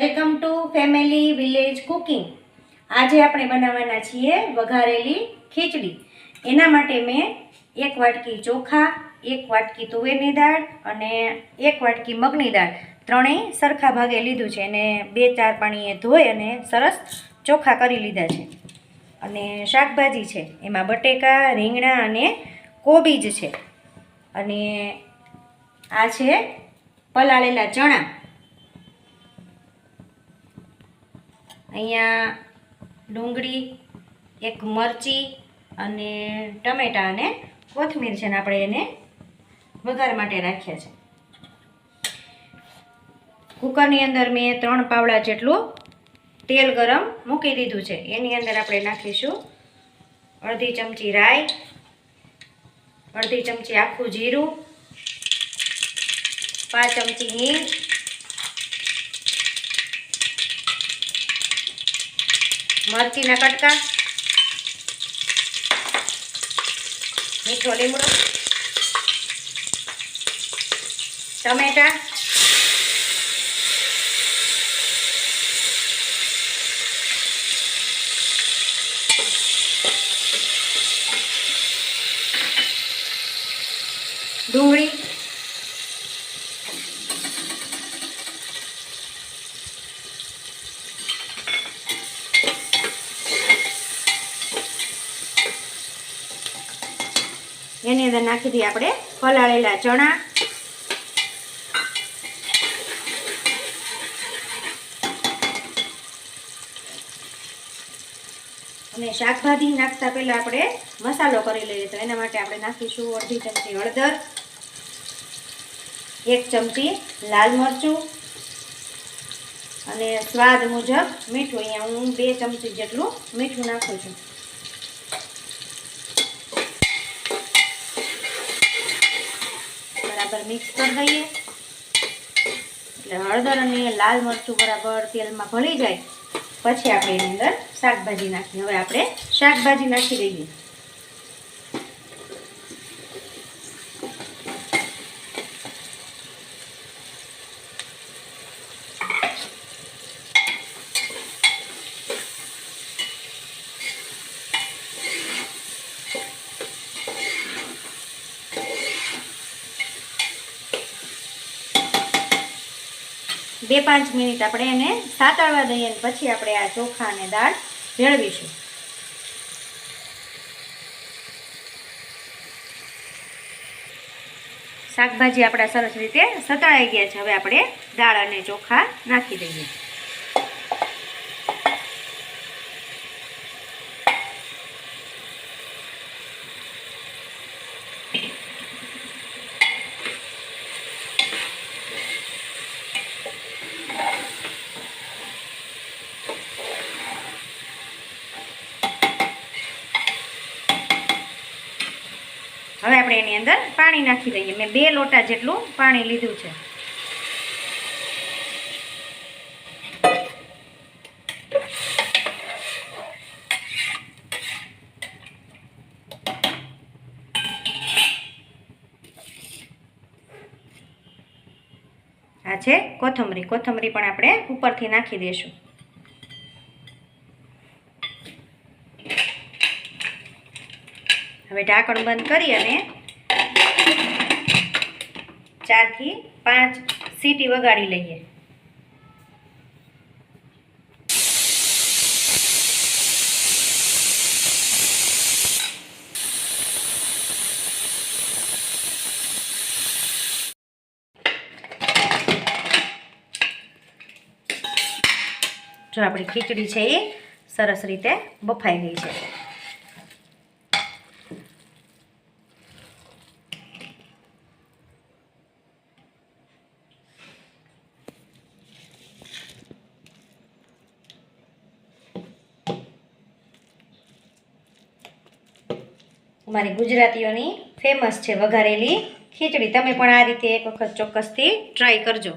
Welcome to family village cooking. આજે આપણે બનાવવાના છીએ વઘારેલી ખીચડી। એના માટે મેં 1 વાટકી ચોખા, 1 વાટકી તુવેરની દાળ અને 1 વાટકી મગની દાળ ત્રણેય સરખા ભાગે લીધું છે અને 2-4 પાણીએ ધોઈ અને સરસ ચોખા કરી લીધા છે। અને શાકભાજી છે, એમાં બટેકા, રીંગણા અને કોબીજ છે અને આ છે પલાળેલા ચણા। અહીંયા ડુંગળી, 1 મરચી અને ટમેટાં અને કોથમીર છે ને આપણે એને વઘાર માટે રાખ્યા છે। કુકરની અંદર મેં 3 પાવડા જેટલું તેલ ગરમ મૂકી દીધું છે। એની અંદર આપણે નાખીશું અડધી ચમચી રાઈ, અડધી ચમચી આખું જીરું, 5 ચમચી હિંગ, મરચીના કટકા, મીઠો લીમડો, ટમેટા, ડુંગળી, એની અંદર નાખી દઈએ આપણે પલાળેલા ચણા, અને શાકભાજી નાખતા પહેલા આપણે મસાલો કરી લઈએ। તો એના માટે આપણે નાખીશું અડધી ચમચી હળદર, 1 ચમચી લાલ મરચું અને સ્વાદ મુજબ મીઠું। અહીંયા હું 2 ચમચી જેટલું મીઠું નાખું છું। બરાબર મિક્સ કરી દઈએ એટલે હળદર અને લાલ મરચું બરાબર તેલમાં ભળી જાય પછી આપણે એની અંદર શાકભાજી નાખીએ। હવે આપણે શાકભાજી નાખી દઈએ। બે 5 મિનિટ આપણે એને સાતળવા દઈએ અને પછી આપણે આ ચોખા અને દાળ ભેળવીશું। શાકભાજી આપણા સરસ રીતે સતળાઈ ગયા છે। હવે આપણે દાળ અને ચોખા નાખી દઈએ। હવે આપણે એની અંદર પાણી નાખી દઈએ। મેં 2 લોટા જેટલું પાણી લીધું છે। આ છે કોથમરી પણ આપણે ઉપરથી નાખી દઈશું। હવે ઢાંકણ બંધ કરી અને 4 થી 5 સીટી વગાડી લઈએ। જો આપણી ખીચડી છે એ સરસ રીતે બફાઈ ગઈ છે। અમારી ગુજરાતીઓની ફેમસ છે વઘારેલી ખીચડી। તમે પણ આ રીતે એક વખત ચોક્કસથી ટ્રાય કરજો।